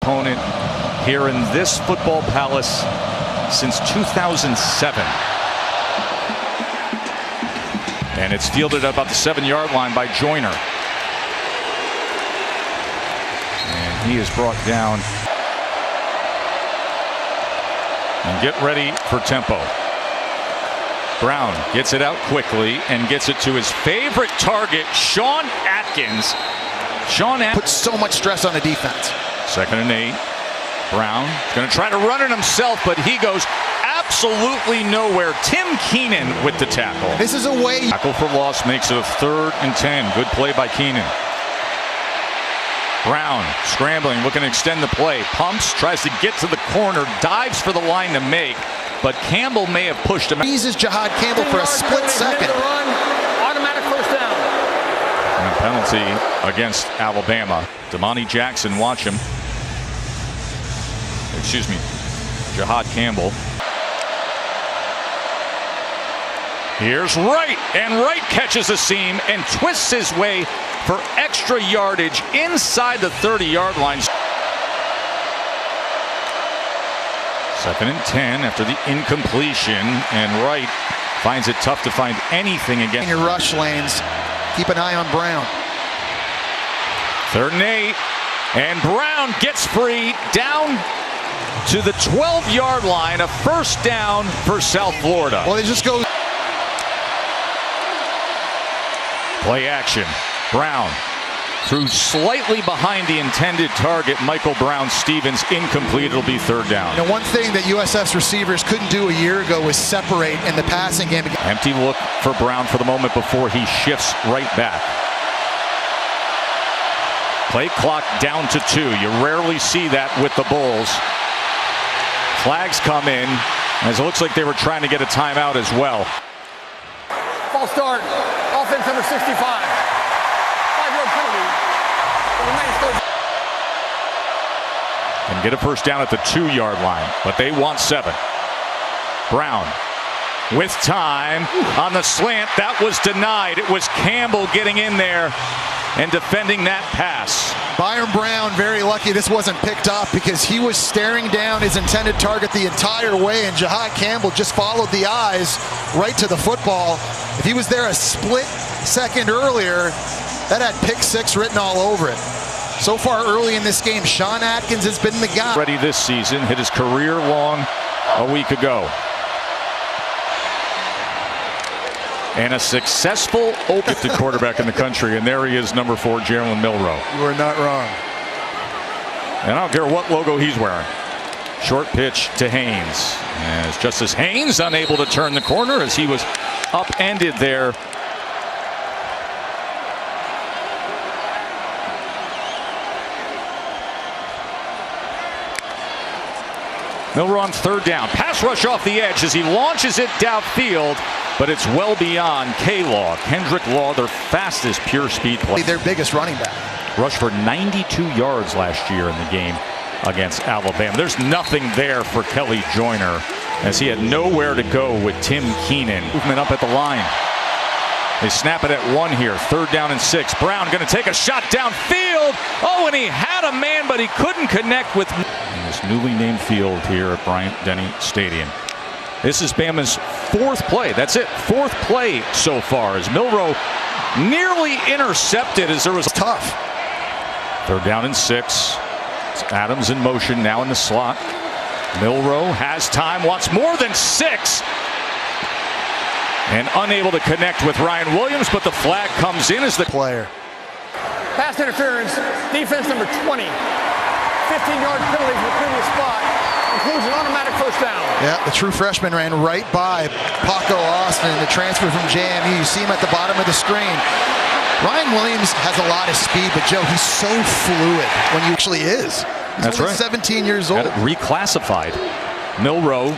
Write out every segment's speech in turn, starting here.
Opponent here in this football palace since 2007. And it's fielded at about the 7-yard line by Joyner. And he is brought down. And get ready for tempo. Brown gets it out quickly and gets it to his favorite target, Sean Atkins. Puts so much stress on the defense. 2nd and 8. Brown is going to try to run it himself, but he goes absolutely nowhere. Tim Keenan with the tackle. This is a way. Tackle for loss makes it a 3rd and 10. Good play by Keenan. Brown scrambling, looking to extend the play. Pumps, tries to get to the corner, dives for the line to make, but Campbell may have pushed him. Teases Jihad Campbell for a split second. Automatic first down. And a penalty against Alabama. Damani Jackson, watch him. Excuse me, Jihad Campbell. Here's Wright, and Wright catches a seam and twists his way for extra yardage inside the 30-yard line. 2nd and 10 after the incompletion, and Wright finds it tough to find anything against. In your rush lanes, keep an eye on Brown. 3rd and 8, and Brown gets free down to the 12-yard line, a first down for South Florida. Well, it just goes. Play action. Brown threw slightly behind the intended target. Michael Brown-Stevens incomplete. It'll be 3rd down. You know, one thing that USF's receivers couldn't do a year ago was separate in the passing game. Empty look for Brown for the moment before he shifts right back. Play clock down to 2. You rarely see that with the Bulls. Flags come in, as it looks like they were trying to get a timeout as well. False start. Offense number 65. 5-yard penalty. And get a first down at the 2-yard line, but they want 7. Brown with time on the slant. That was denied. It was Campbell getting in there and defending that pass. Byron Brown very lucky this wasn't picked up because he was staring down his intended target the entire way, and Jihad Campbell just followed the eyes right to the football. If he was there a split second earlier, that had pick 6 written all over it. So far early in this game, Sean Atkins has been the guy. Ready this season, hit his career long a week ago. And a successful open quarterback in the country, and there he is, number 4, Jalen Milroe. You are not wrong. And I don't care what logo he's wearing. Short pitch to Haynes. As Justice Haynes unable to turn the corner as he was upended there. Milroe on 3rd down. Pass rush off the edge as he launches it downfield, but it's well beyond K-Law. Kendrick Law, their fastest pure speed player. Their biggest running back. Rushed for 92 yards last year in the game against Alabama. There's nothing there for Kelly Joyner as he had nowhere to go with Tim Keenan. Movement up at the line. They snap it at 1 here. 3rd down and 6. Brown going to take a shot downfield. Oh, and he had a man, but he couldn't connect with in this newly named field here at Bryant-Denny Stadium. This is Bama's 4th play. That's it. 4th play so far as Milroe nearly intercepted as there was tough. 3rd down and 6. It's Adams in motion now in the slot. Milroe has time, wants more than 6. And unable to connect with Ryan Williams, but the flag comes in as the player. Pass interference. Defense number 20. 15-yard penalty from the previous spot. Includes an automatic first down. Yeah, the true freshman ran right by Paco Austin, the transfer from JMU. You see him at the bottom of the screen. Ryan Williams has a lot of speed, but Joe, he's so fluid when he actually is. He's That's right. 17 years old. Reclassified. Milroe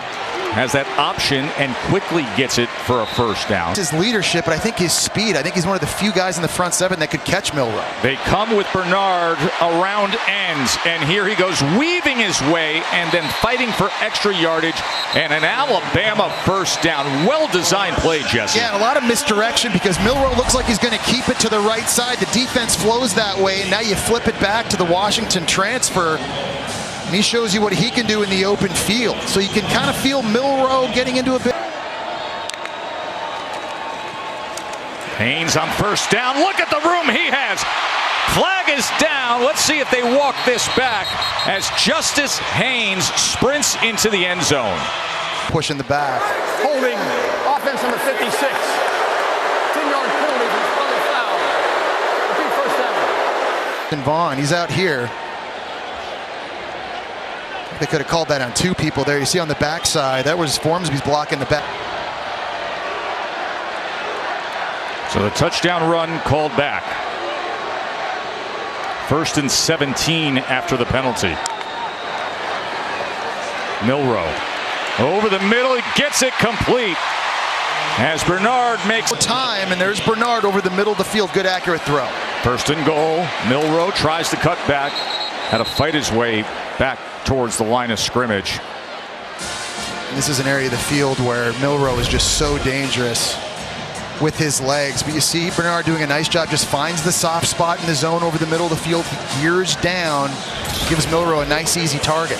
has that option and quickly gets it for a first down. His leadership, but I think his speed. I think he's one of the few guys in the front 7 that could catch Milroe. They come with Bernard around ends, and here he goes weaving his way and then fighting for extra yardage and an Alabama first down. Well-designed play, Jesse. Yeah, and a lot of misdirection because Milroe looks like he's going to keep it to the right side. The defense flows that way, and now you flip it back to the Washington transfer. And he shows you what he can do in the open field. So you can kind of feel Milroe getting into a bit. Haynes on first down. Look at the room he has. Flag is down. Let's see if they walk this back as Justice Haynes sprints into the end zone. Pushing the back. Holding offense number 56. 10-yard penalty for the foul. Repeat first down. And Vaughn, he's out here. They could have called that on two people there. You see on the backside, that was Formsby's blocking the back. So the touchdown run called back. 1st and 17 after the penalty. Milroe over the middle, he gets it complete. As Bernard makes time, and there's Bernard over the middle of the field. Good accurate throw. 1st and goal. Milroe tries to cut back. Had to fight his way back towards the line of scrimmage. This is an area of the field where Milroe is just so dangerous with his legs. But you see Bernard doing a nice job, just finds the soft spot in the zone over the middle of the field. He gears down, gives Milroe a nice, easy target.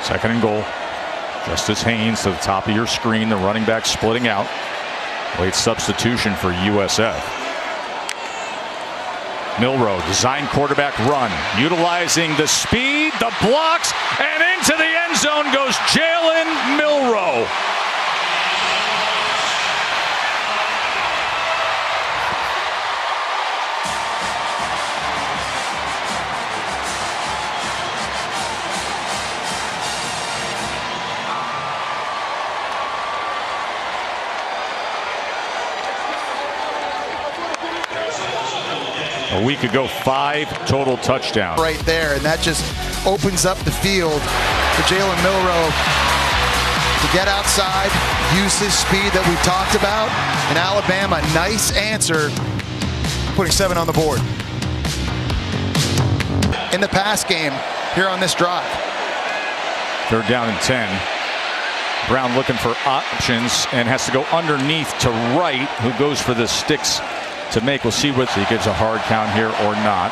Second and goal. Justice Haynes to the top of your screen. The running back splitting out. Late substitution for USF. Milroe, design quarterback run. Utilizing the speed, the blocks, and into the end zone goes Jalen Milroe. A week ago, 5 total touchdowns. Right there, and that just opens up the field for Jalen Milroe to get outside, use his speed that we've talked about. And Alabama, nice answer, putting 7 on the board. In the pass game here on this drive. 3rd down and 10. Brown looking for options and has to go underneath to Wright, who goes for the sticks to make. We'll see whether he gives a hard count here or not.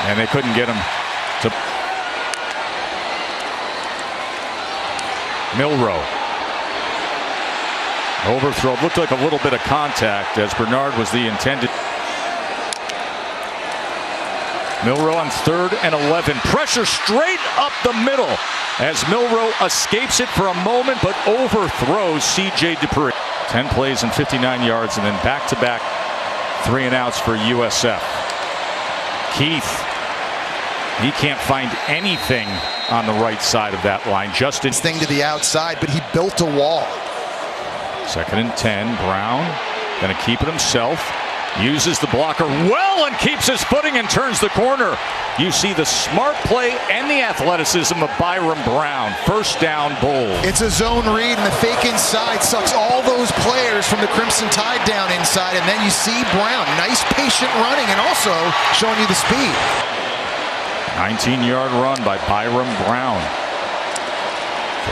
And they couldn't get him to. Milroe. Overthrow. Looked like a little bit of contact as Bernard was the intended. Milroe on 3rd and 11. Pressure straight up the middle as Milroe escapes it for a moment but overthrows C.J. Dupree. 10 plays and 59 yards, and then back-to-back 3 and outs for USF. Keith, he can't find anything on the right side of that line. Justin thing to the outside, but he built a wall. 2nd and 10. Brown going to keep it himself. Uses the blocker well and keeps his footing and turns the corner. You see the smart play and the athleticism of Byron Brown. 1st down, Bulls. It's a zone read, and the fake inside sucks all those players from the Crimson Tide down inside. And then you see Brown, nice patient running and also showing you the speed. 19-yard run by Byron Brown.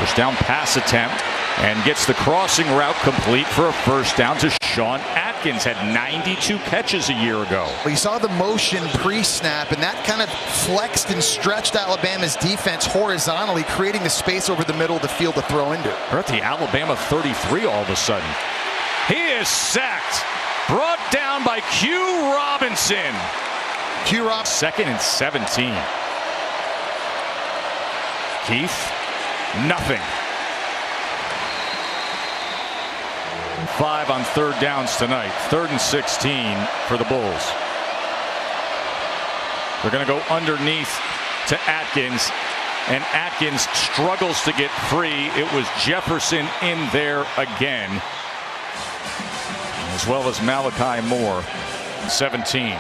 1st down pass attempt and gets the crossing route complete for a 1st down to Sean Atkins. Had 92 catches a year ago. Well, you saw the motion pre-snap, and that kind of flexed and stretched Alabama's defense horizontally, creating the space over the middle of the field to throw into. We're at the Alabama 33 all of a sudden. He is sacked. Brought down by Q Robinson. Q Rob. 2nd and 17. Keith, nothing. 5 on 3rd downs tonight. 3rd and 16 for the Bulls. They're going to go underneath to Atkins, and Atkins struggles to get free. It was Jefferson in there again, as well as Malachi Moore. 17.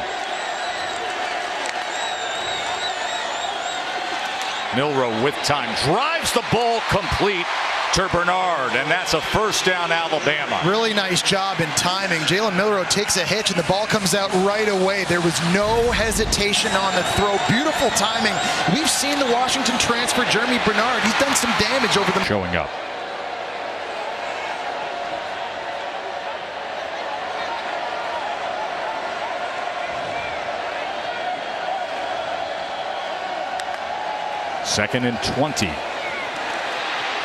Milroe with time, drives the ball complete to Bernard, and that's a 1st down Alabama. Really nice job in timing. Jalen Milroe takes a hitch and the ball comes out right away. There was no hesitation on the throw. Beautiful timing. We've seen the Washington transfer Jeremy Bernard. He's done some damage over the. Showing up. 2nd and 20.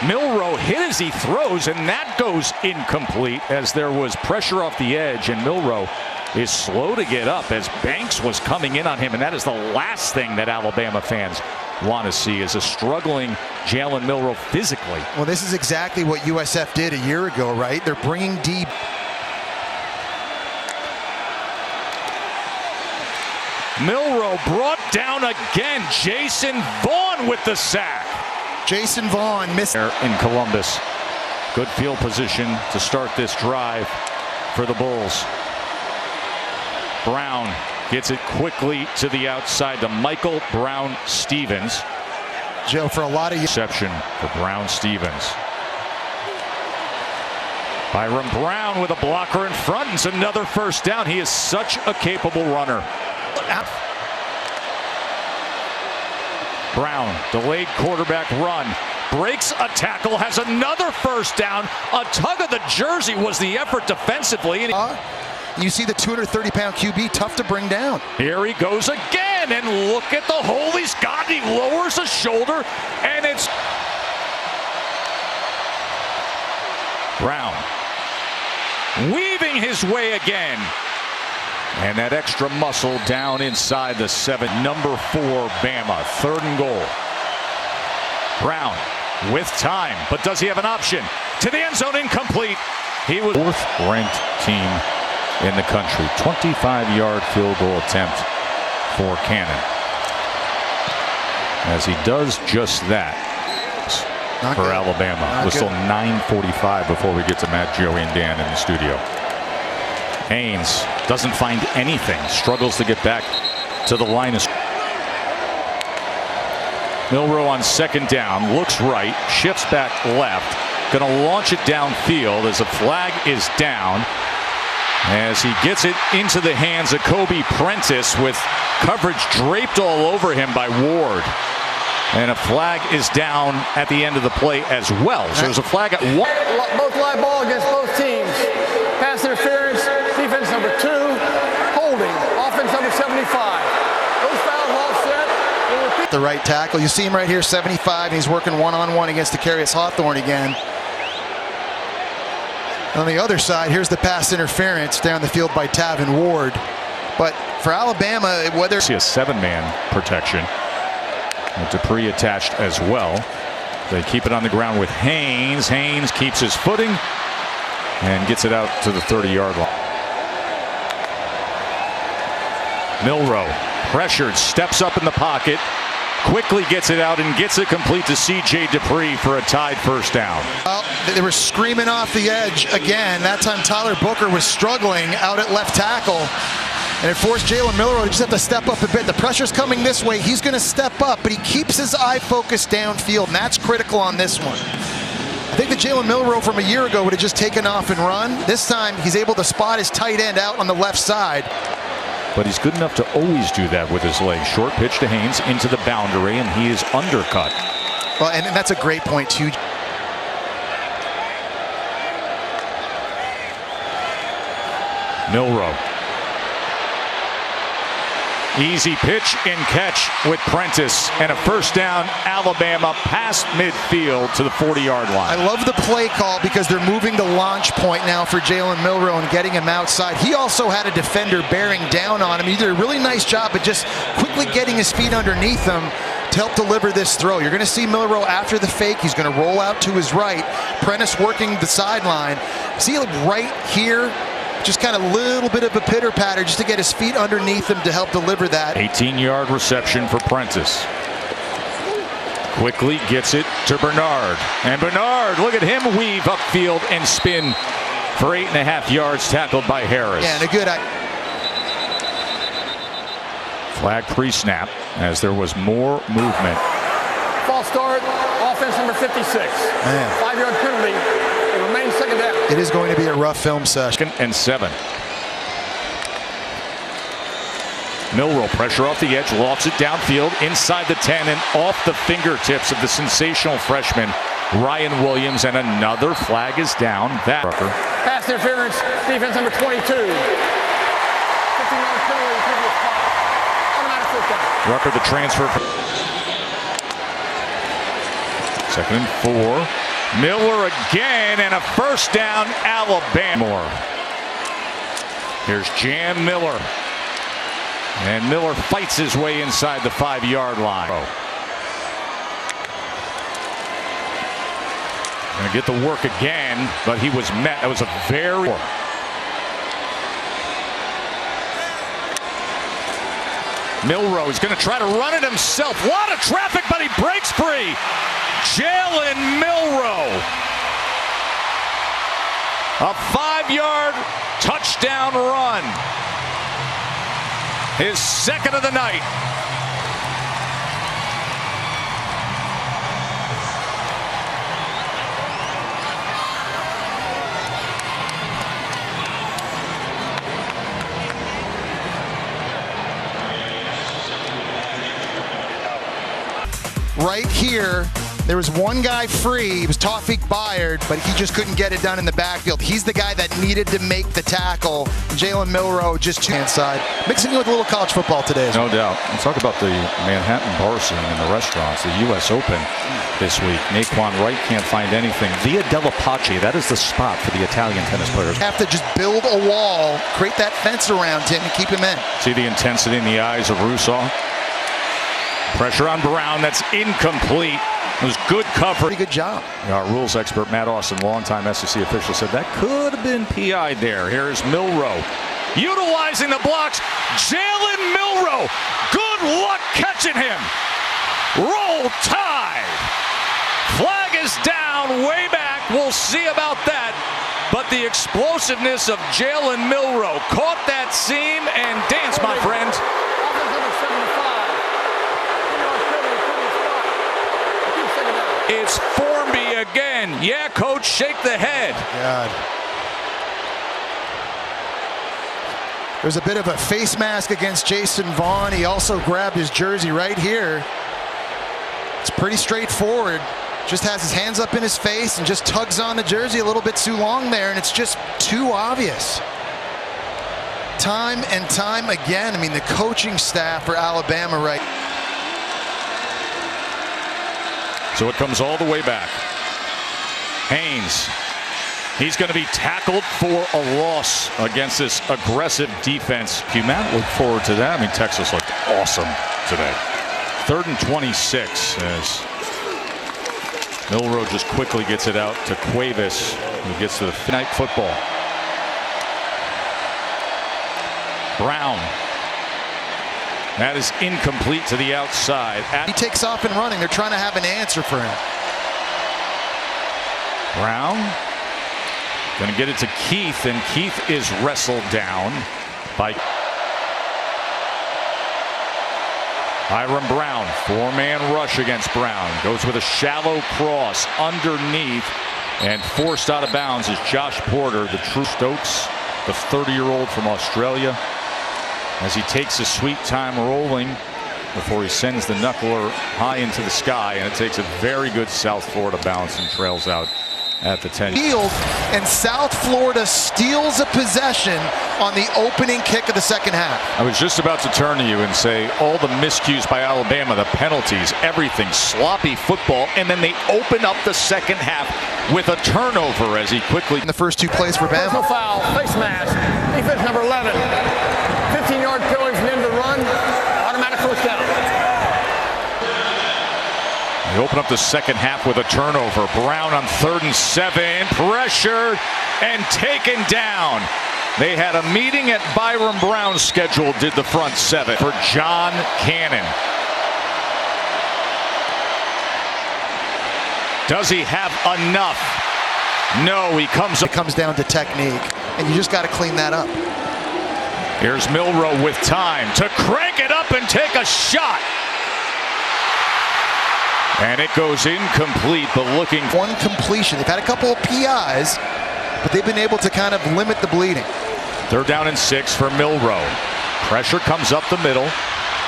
Milroe hit as he throws, and that goes incomplete as there was pressure off the edge, and Milroe is slow to get up as Banks was coming in on him, and that is the last thing that Alabama fans want to see, is a struggling Jalen Milroe physically. Well, this is exactly what USF did a year ago, right? They're bringing deep. Milroe brought down again. Jason Vaughn with the sack. Jason Vaughn missed in Columbus. Good field position to start this drive for the Bulls. Brown gets it quickly to the outside to Michael Brown-Stevens. Joe, for a lot of reception for Brown-Stevens. Byron Brown with a blocker in front, and it's another first down. He is such a capable runner. Brown, delayed quarterback run, breaks a tackle, has another first down. A tug of the jersey was the effort defensively. You see the 230-pound QB, tough to bring down. Here he goes again, and look at the hole he's got. He lowers a shoulder, and it's Brown weaving his way again. And that extra muscle down inside the 7. Number 4, Bama. 3rd and goal. Brown with time, but does he have an option? To the end zone, incomplete. He was 4th ranked team in the country. 25-yard field goal attempt for Cannon. As he does just that for Alabama. We're still 9:45 before we get to Matt, Joey, and Dan in the studio. Haynes doesn't find anything, struggles to get back to the line. Milroe on 2nd down, looks right, shifts back left, going to launch it downfield as a flag is down. As he gets it into the hands of Kobe Prentice with coverage draped all over him by Ward. And a flag is down at the end of the play as well. So there's a flag at 1. Both live ball against both teams. Pass interference, defense number 2, holding, offense number 75. Those fouls offset. The right tackle. You see him right here, 75. He's working one-on-one against Darius Hawthorne again. On the other side, here's the pass interference down the field by Tavin Ward. But for Alabama, whether see a 7-man protection, with Dupree attached as well. They keep it on the ground with Haynes. Haynes keeps his footing and gets it out to the 30-yard line. Milroe pressured, steps up in the pocket, quickly gets it out and gets it complete to C.J. Dupree for a tied first down. Well, they were screaming off the edge again. That time Tyler Booker was struggling out at left tackle. And it forced Jalen Milroe to just have to step up a bit. The pressure's coming this way. He's going to step up, but he keeps his eye focused downfield, and that's critical on this one. I think the Jalen Milroe from a year ago would have just taken off and run. This time, he's able to spot his tight end out on the left side. But he's good enough to always do that with his legs. Short pitch to Haynes into the boundary, and he is undercut. Well, and that's a great point, too. Milroe. Easy pitch and catch with Prentice, and a first down. Alabama past midfield to the 40-yard line. I love the play call because they're moving the launch point now for Jalen Milroe and getting him outside. He also had a defender bearing down on him. He did a really nice job at just quickly getting his feet underneath him to help deliver this throw. You're going to see Milroe after the fake. He's going to roll out to his right. Prentice working the sideline. See right here? Just kind of a little bit of a pitter patter just to get his feet underneath him to help deliver that. 18-yard reception for Prentice. Quickly gets it to Bernard. And Bernard, look at him weave upfield and spin for 8.5 yards, tackled by Harris. Yeah, and a good flag pre-snap as there was more movement. False start, offense number 56. Man. 5-yard penalty. It remains 2nd down. It is going to be a rough film session. 2nd and 7. Milroe pressure off the edge, lofts it downfield inside the 10 and off the fingertips of the sensational freshman Ryan Williams, and another flag is down. That pass interference, defense number 22. 15-yard penalty, previous call. Automatic first down. Rucker, the transfer. 2nd and 4. Miller again, and a first down, Alabama. Here's Jan Miller. And Miller fights his way inside the 5-yard line. Gonna get the work again, but he was met. That was a very... Milroe's going to try to run it himself. A lot of traffic, but he breaks free. Jalen Milroe. A 5-yard touchdown run. His 2nd of the night. Right here, there was one guy free. It was Tawfiq Bayard, but he just couldn't get it done in the backfield. He's the guy that needed to make the tackle. Jalen Milroe just two-hand side. Mixing it with a little college football today. No doubt. Let's talk about the Manhattan bar scene in the restaurants. The U.S. Open this week. Naquan Wright can't find anything. Via della Pace, that is the spot for the Italian tennis players. Have to just build a wall, create that fence around him, and keep him in. See the intensity in the eyes of Rusaw. Pressure on Brown. That's incomplete. It was good cover. Pretty good job. Our rules expert, Matt Austin, longtime SEC official, said that could have been PI'd there. Here's Milroe. Utilizing the blocks. Jalen Milroe. Good luck catching him. Roll Tide. Flag is down way back. We'll see about that. But the explosiveness of Jalen Milroe caught that seam and danced, my friend. It's Formby again. Yeah, coach, shake the head. God. There's a bit of a face mask against Jason Vaughn. He also grabbed his jersey right here. It's pretty straightforward. Just has his hands up in his face and just tugs on the jersey a little bit too long there, and it's just too obvious. Time and time again. I mean, the coaching staff for Alabama right. So it comes all the way back. Haynes. He's going to be tackled for a loss against this aggressive defense. You Matt look forward to that. I mean, Texas looked awesome today. 3rd and 26 as Milroe just quickly gets it out to Cuevas, who gets to the night football. Brown. That is incomplete to the outside. He takes off and running. They're trying to have an answer for him. Brown going to get it to Keith, and Keith is wrestled down by Hiram Brown. 4-man rush against Brown. Goes with a shallow cross underneath and forced out of bounds is Josh Porter, the true Stokes, the 30-year-old from Australia, as he takes his sweet time rolling before he sends the knuckler high into the sky, and it takes a very good South Florida bounce and trails out at the 10. Field, and South Florida steals a possession on the opening kick of the second half. I was just about to turn to you and say all the miscues by Alabama, the penalties, everything, sloppy football, and then they open up the second half with a turnover as he quickly. In the first 2 plays for Bama. Personal foul, face mask, defense number 11. 15-yard penalty from the end of the run, automatic first down. They open up the second half with a turnover. Brown on 3rd and 7, pressured and taken down. They had a meeting at Byron Brown's schedule, did the front 7 for John Cannon. Does he have enough? No, he comes up. It comes down to technique, and you just got to clean that up. Here's Milroe with time to crank it up and take a shot. And it goes incomplete, but looking. One completion. They've had a couple of PIs, but they've been able to kind of limit the bleeding. 3rd down and 6 for Milroe. Pressure comes up the middle.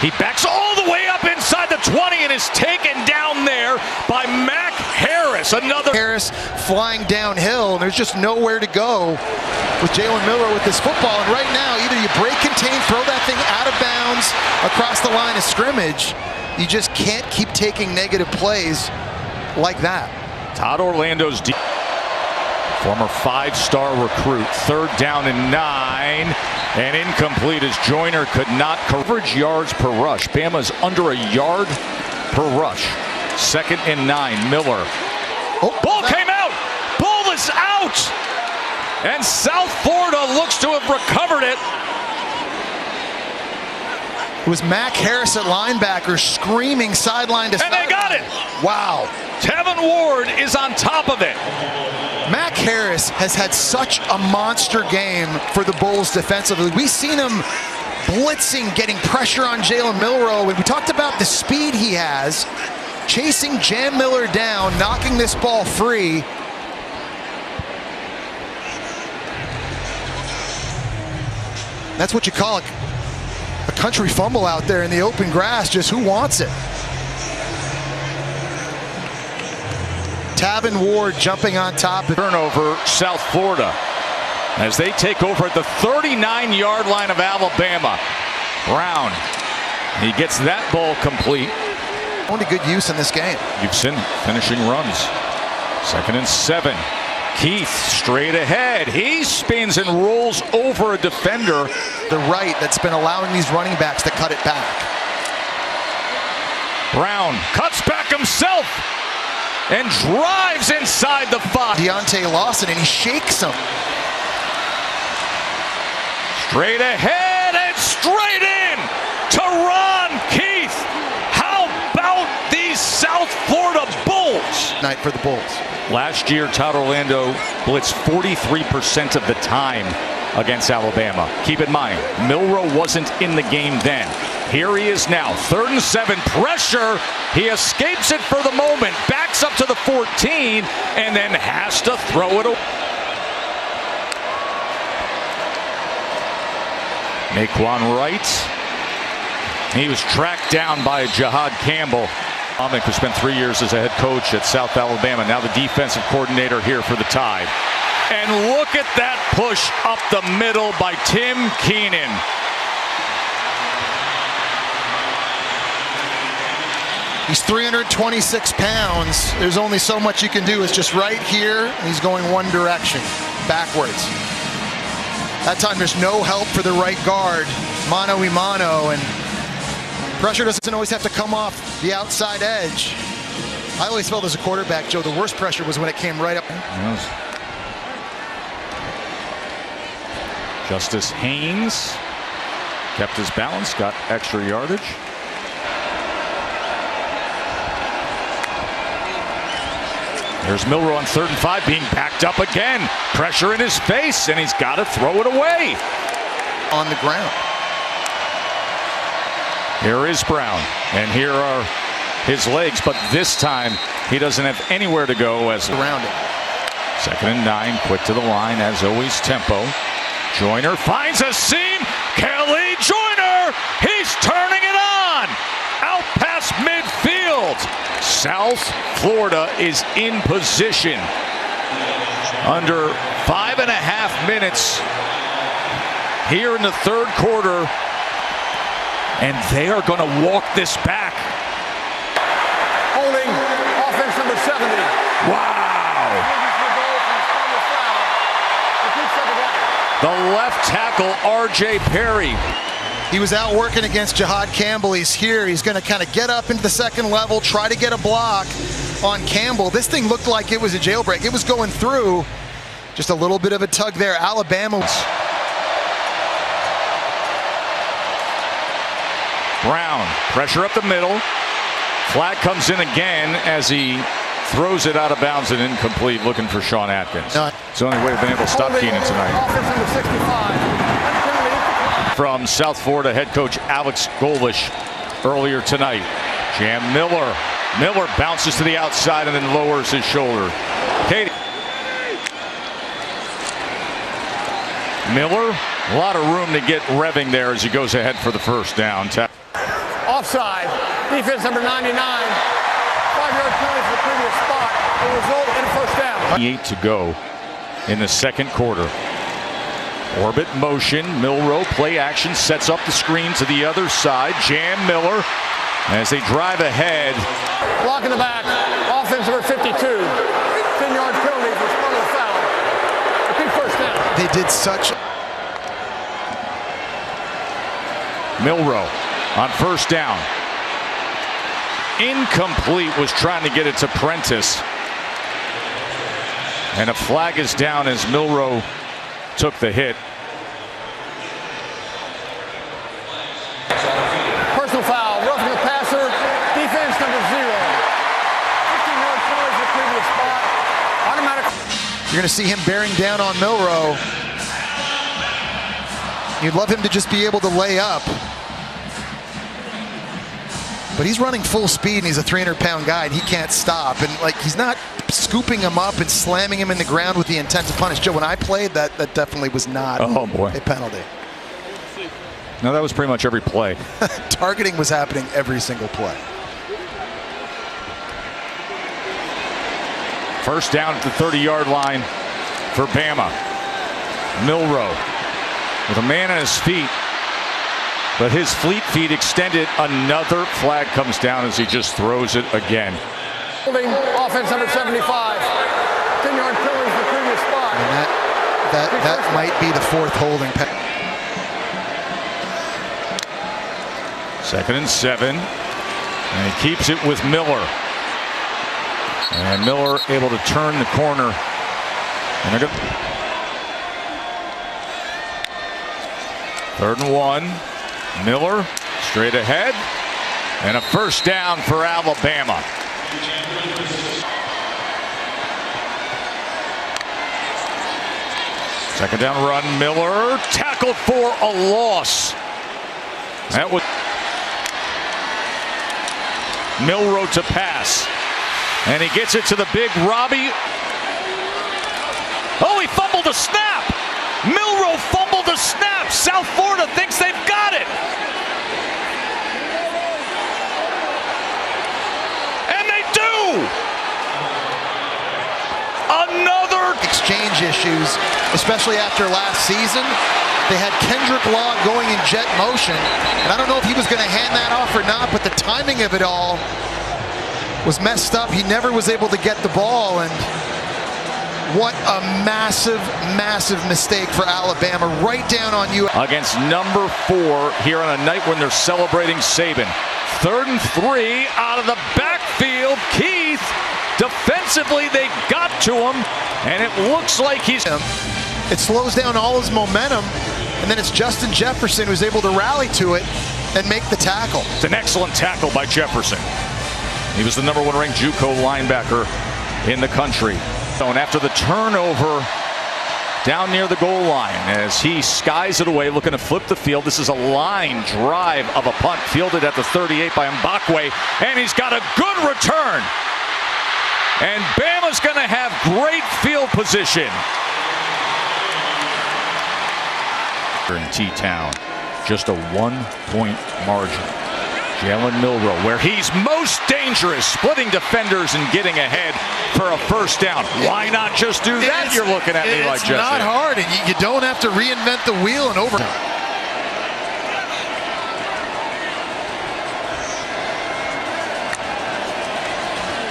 He backs all the way up inside the 20 and is taken down there by Mac Harris. Another. Harris flying downhill, and there's just nowhere to go with Jalen Milroe with this football. And right now, either you break, contain, throw that thing out of bounds across the line of scrimmage. You just can't keep taking negative plays like that. Todd Orlando's former 5-star recruit. 3rd down and 9. And incomplete as Joyner could not coverage yards per rush. Bama's under a yard per rush. 2nd and 9. Miller. Ball came out. Ball is out. And South Florida looks to have recovered it. It was Mac Harris at linebacker screaming sideline to sideline. And they got it. Wow. Tevin Ward is on top of it. Mac Harris has had such a monster game for the Bulls defensively. We've seen him blitzing, getting pressure on Jalen Milroe. And we talked about the speed he has, chasing Jam Miller down, knocking this ball free. That's what you call a country fumble out there in the open grass. Just who wants it? Tevin Ward jumping on top. Turnover, South Florida, as they take over at the 39-yard line of Alabama. Brown, he gets that ball complete. Only good use in this game. Gibson finishing runs. 2nd and 7. Keith straight ahead. He spins and rolls over a defender. The right that's been allowing these running backs to cut it back. Brown cuts back himself and drives inside the 5. Deontay Lawson, and he shakes him. Straight ahead and straight in to Ron Keith. How about these South Florida Bulls? Night for the Bulls. Last year, Todd Orlando blitzed 43% of the time against Alabama. Keep in mind, Milroe wasn't in the game then. Here he is now, 3rd and 7, pressure. He escapes it for the moment, backs up to the 14, and then has to throw it away. Naquan Wright. He was tracked down by Jihad Campbell, who spent 3 years as a head coach at South Alabama, now the defensive coordinator here for the Tide. And look at that push up the middle by Tim Keenan. He's 326 pounds. There's only so much you can do. It's just right here, and he's going one direction, backwards. That time there's no help for the right guard, mano-a-mano, and pressure doesn't always have to come off the outside edge. I always felt as a quarterback, Joe, the worst pressure was when it came right up. Yes. Justice Haynes kept his balance, got extra yardage. There's Milroe on 3rd and 5 being backed up again. Pressure in his face, and he's got to throw it away. On the ground. Here is Brown, and here are his legs, but this time he doesn't have anywhere to go as around it. 2nd and 9, quick to the line, as always, tempo. Joyner finds a seam. Kelly Joyner, he's turning it on. Out past midfield. South Florida is in position. Under 5.5 minutes here in the 3rd quarter. And they are going to walk this back. Holding offense number 70. Wow. The left tackle, R.J. Perry. He was out working against Jihad Campbell. He's here. He's going to kind of get up into the 2nd level, try to get a block on Campbell. This thing looked like it was a jailbreak. It was going through. Just a little bit of a tug there. Alabama. Brown, pressure up the middle. Flag comes in again as he throws it out of bounds and incomplete, looking for Sean Atkins. It's the only way we've been able to stop Keenan tonight. Offense number 65. From South Florida head coach Alex Golesh earlier tonight. Jam Miller. Miller bounces to the outside and then lowers his shoulder. Katie. Miller, a lot of room to get revving there as he goes ahead for the 1st down. Offside. Defense number 99. 5-yard penalty for the previous spot. Will result in a 1st down. 28 to go in the 2nd quarter. Orbit motion. Milroe play action, sets up the screen to the other side. Jam Miller as they drive ahead. Block in the back. Offense number 52. 10-yard penalty for spot of the foul. Repeat first down. They did such. Milroe on first down. Incomplete, was trying to get it to Prentice. And a flag is down as Milroe took the hit. Personal foul. Roughing the passer. Defense number 0. 15-yard penalty for the previous spot. Automatic. You're going to see him bearing down on Milroe. You'd love him to just be able to lay up. But he's running full speed, and he's a 300-pound guy, and he can't stop. And like, he's not scooping him up and slamming him in the ground with the intent to punish. Joe, when I played, that definitely was not a penalty. No, that was pretty much every play. Targeting was happening every single play. First down at the 30-yard line for Bama. Milroe with a man on his feet, but his fleet feet extended. Another flag comes down as he just throws it again. Holding offense number 75. 10-yard penalty for the previous spot. And that might be the fourth holding. 2nd and 7, and he keeps it with Miller. And Miller able to turn the corner. And they're good. 3rd and 1. Miller straight ahead, and a first down for Alabama. Second down run. Miller tackled for a loss. That was Milroe to pass, and he gets it to the big Robbie. Oh, he fumbled a snap. Milroe fumbled a snap. South Florida thinks they've got it. And they do. Another exchange issues, especially after last season. They had Kendrick Law going in jet motion, and I don't know if he was going to hand that off or not, but the timing of it all was messed up. He never was able to get the ball, and what a massive, massive mistake for Alabama, right down on you. Against number 4 here on a night when they're celebrating Saban. 3rd and 3 out of the backfield. Keith, defensively, they got to him, and it looks like he's... It slows down all his momentum, and then it's Justin Jefferson who's able to rally to it and make the tackle. It's an excellent tackle by Jefferson. He was the number 1 ranked JUCO linebacker in the country. And after the turnover down near the goal line, as he skies it away, looking to flip the field. This is a line drive of a punt fielded at the 38 by Mbakwe, and he's got a good return. And Bama's going to have great field position. In T-Town, just a 1-point margin. Jalen Milroe, where he's most dangerous, splitting defenders and getting ahead for a first down. Why not just do that? You're looking at me like Jesse. It's not hard, and you don't have to reinvent the wheel in overtime.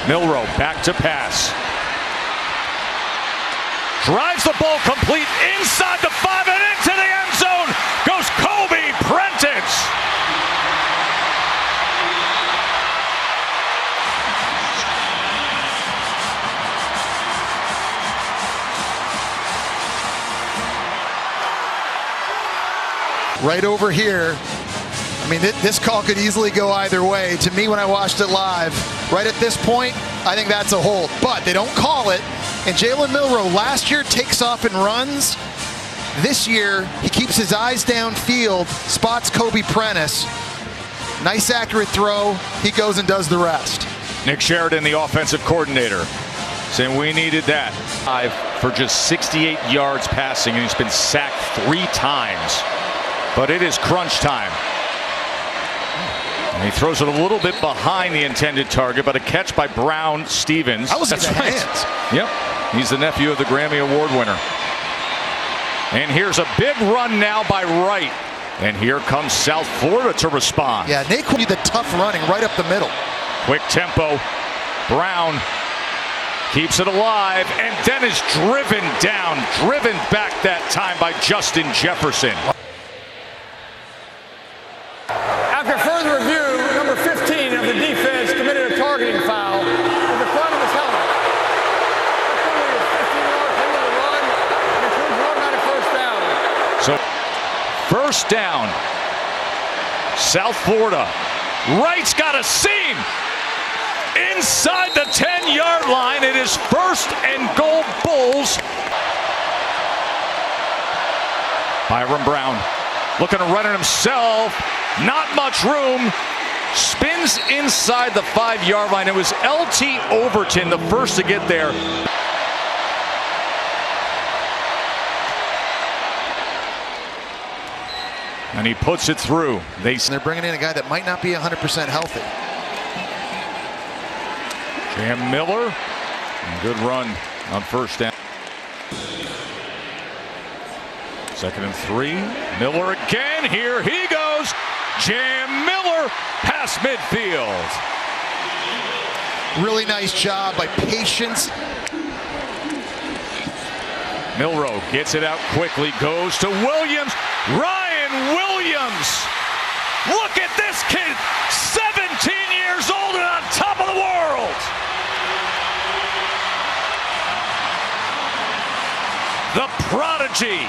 Milroe back to pass. Drives the ball complete inside the 5 and into the end zone goes Kobe Prentice. Right over here. I mean, this call could easily go either way. To me, when I watched it live, right at this point, I think that's a hold. But they don't call it. And Jalen Milroe last year takes off and runs. This year, he keeps his eyes downfield, spots Kobe Prentice. Nice accurate throw. He goes and does the rest. Nick Sheridan, the offensive coordinator, saying we needed that. For just 68 yards passing, and he's been sacked 3 times. But it is crunch time. And he throws it a little bit behind the intended target, but a catch by Brown Stevens. That's right. Hands. Yep. He's the nephew of the Grammy Award winner. And here's a big run now by Wright. And here comes South Florida to respond. Yeah, Nate Quinn, the tough running right up the middle. Quick tempo. Brown keeps it alive and then is driven back that time by Justin Jefferson. After further review, number 15 of the defense committed a targeting foul in the front of his helmet. The penalty is 15-yard penalty to run and includes an automatic first down. So, first down. South Florida. Wright's got a seam. Inside the 10-yard line, it is first and goal Bulls. Byron Brown looking to run it himself. Not much room. Spins inside the 5-yard line. It was LT Overton, the first to get there. And he puts it through. They're bringing in a guy that might not be 100% healthy. Jam Miller, good run on first down. 2nd and 3. Miller again. Here he goes. Jam Miller past midfield. Really nice job by Patience. Milroe gets it out quickly. Goes to Williams. Ryan Williams. Look at this kid. 17 years old and on top of the world. The prodigy,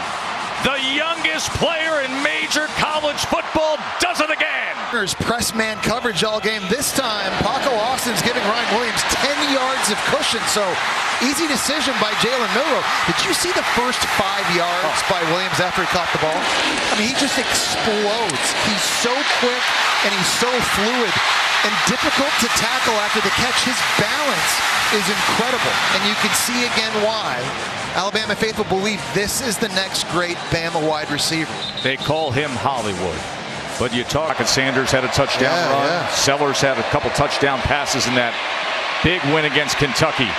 the youngest player in major college football, does it again. Press man coverage all game. This time, Paco Austin's giving Ryan Williams 10 yards of cushion. So easy decision by Jalen Milroe. Did you see the first 5 yards by Williams after he caught the ball? I mean, he just explodes. He's so quick and he's so fluid and difficult to tackle after the catch. His balance is incredible, and you can see again why Alabama faithful believe this is the next great Bama wide receiver. They call him Hollywood. But you talk, Sanders had a touchdown run. Yeah. Sellers had a couple touchdown passes in that big win against Kentucky.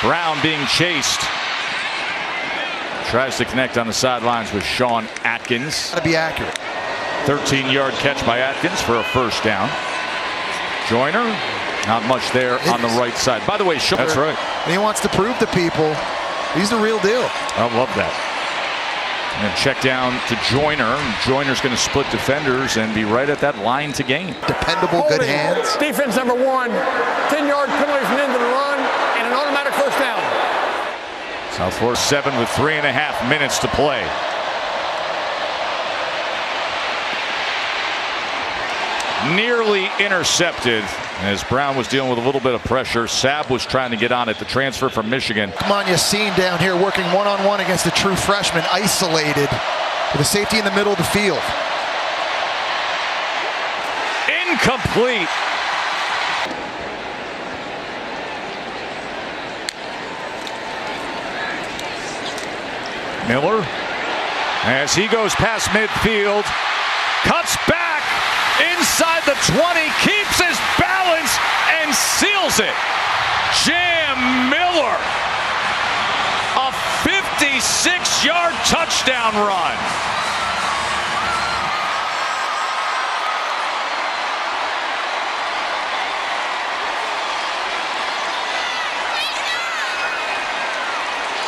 Brown being chased. Tries to connect on the sidelines with Sean Atkins. Got to be accurate. 13-yard catch by Atkins for a first down. Joyner, not much there on the right side. By the way, that's right. And he wants to prove to people he's the real deal. I love that. And then check down to Joyner. Joyner's going to split defenders and be right at that line to gain. Dependable, good hands. Defense number 1, 10-yard penalty from the end of the run, and an automatic first down. South Florida 7 with 3.5 minutes to play. Nearly intercepted as Brown was dealing with a little bit of pressure. Sabb was trying to get on it, the transfer from Michigan. Come on, Yassine down here working one-on-one against the true freshman, isolated with a safety in the middle of the field. Incomplete. Miller, as he goes past midfield, cuts back inside the 20, keeps his balance and seals it. Jam Miller, a 56-yard touchdown run.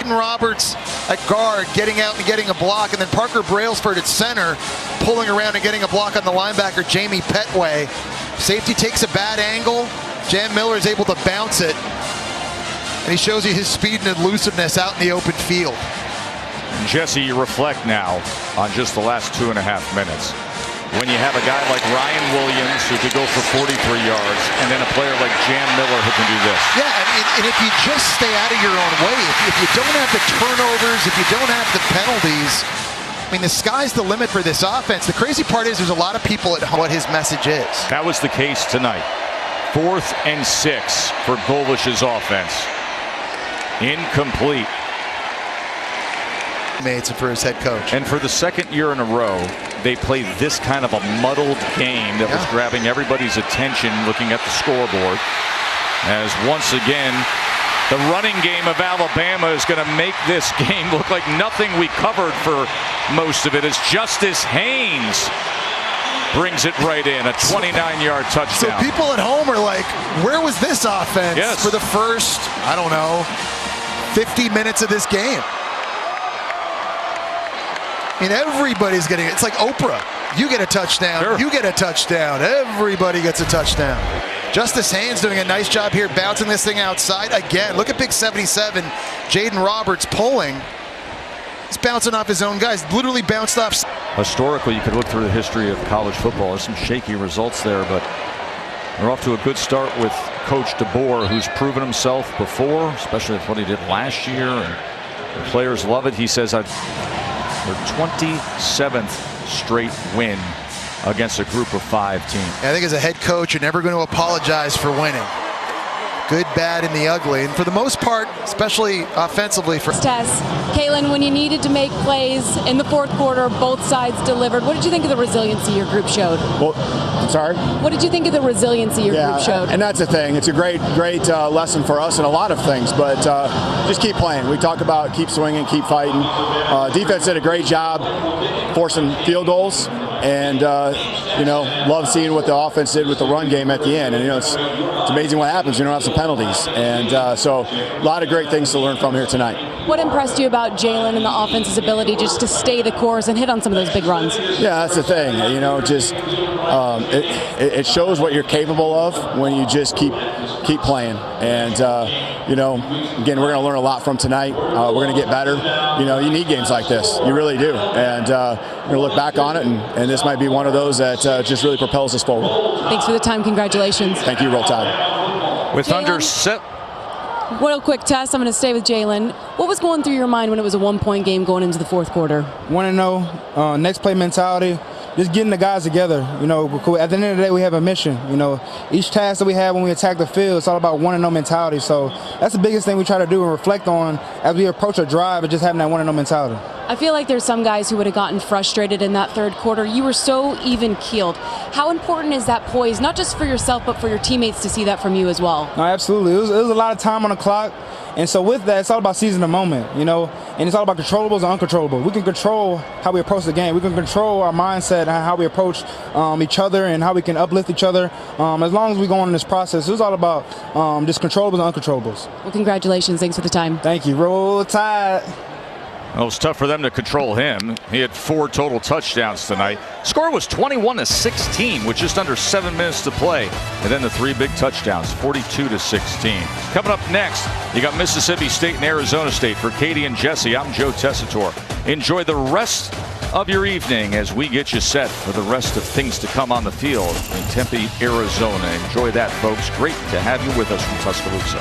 Roberts at guard getting out and getting a block, and then Parker Brailsford at center pulling around and getting a block on the linebacker Jamie Petway. Safety takes a bad angle. Jam Miller is able to bounce it, and he shows you his speed and elusiveness out in the open field. And Jesse, you reflect now on just the last 2.5 minutes. When you have a guy like Ryan Williams who could go for 43 yards, and then a player like Jam Miller who can do this. Yeah, and if you just stay out of your own way, if you don't have the turnovers, if you don't have the penalties, I mean, the sky's the limit for this offense. The crazy part is there's a lot of people at home what his message is. That was the case tonight. 4th and 6 for Golish's offense. Incomplete. Mates for his head coach. And for the second year in a row, they played this kind of a muddled game that was grabbing everybody's attention looking at the scoreboard. As once again, The running game of Alabama is going to make this game look like nothing we covered for most of it, as Justice Haynes brings it right in, a 29-yard touchdown. So people at home are like, where was this offense for the first, I don't know, 50 minutes of this game? I mean, everybody's getting it. It's like Oprah. You get a touchdown, you get a touchdown, everybody gets a touchdown. Justice Haynes doing a nice job here, bouncing this thing outside. Again, look at big 77, Jaden Roberts pulling. He's bouncing off his own guys, literally bounced off. Historically, you could look through the history of college football. There's some shaky results there, but they're off to a good start with Coach DeBoer, who's proven himself before, especially with what he did last year. And the players love it. He says, their 27th straight win against a group of 5 team. I think as a head coach, you're never going to apologize for winning. Good, bad, and the ugly. And for the most part, especially offensively. Tess, Kaylin, when you needed to make plays in the fourth quarter, both sides delivered. What did you think of the resiliency your group showed? Well, I'm sorry? What did you think of the resiliency your group showed? And that's the thing. It's a great lesson for us in a lot of things, but just keep playing. We talk about keep swinging, keep fighting. Defense did a great job forcing field goals. And, love seeing what the offense did with the run game at the end. And, it's amazing what happens. You don't have some penalties. And so a lot of great things to learn from here tonight. What impressed you about Jalen and the offense's ability just to stay the course and hit on some of those big runs? Yeah, that's the thing. It shows what you're capable of when you just keep playing. And, again, we're going to learn a lot from tonight. We're going to get better. You need games like this. You really do. And we're going to look back on it, and this might be one of those that just really propels us forward. Thanks for the time. Congratulations. Thank you. Roll Tide. With under set. Real quick, Tess, I'm going to stay with Jalen. What was going through your mind when it was a one-point game going into the fourth quarter? Want to know, next play mentality, just getting the guys together. At the end of the day, we have a mission. Each task that we have when we attack the field, it's all about want-to-know mentality. So that's the biggest thing we try to do and reflect on as we approach a drive, and just having that want-to-know mentality. I feel like there's some guys who would have gotten frustrated in that third quarter. You were so even-keeled. How important is that poise, not just for yourself, but for your teammates to see that from you as well? No, absolutely. It was a lot of time on the clock. And so with that, it's all about seizing the moment, and it's all about controllables and uncontrollables. We can control how we approach the game. We can control our mindset and how we approach each other and how we can uplift each other. As long as we go on in this process, it's all about just controllables and uncontrollables. Well, congratulations. Thanks for the time. Thank you. Roll Tide. Well, it was tough for them to control him. He had 4 total touchdowns tonight. Score was 21-16 with just under 7 minutes to play. And then the 3 big touchdowns, 42-16. Coming up next, you got Mississippi State and Arizona State. For Katie and Jesse, I'm Joe Tessitore. Enjoy the rest of your evening as we get you set for the rest of things to come on the field in Tempe, Arizona. Enjoy that, folks. Great to have you with us from Tuscaloosa.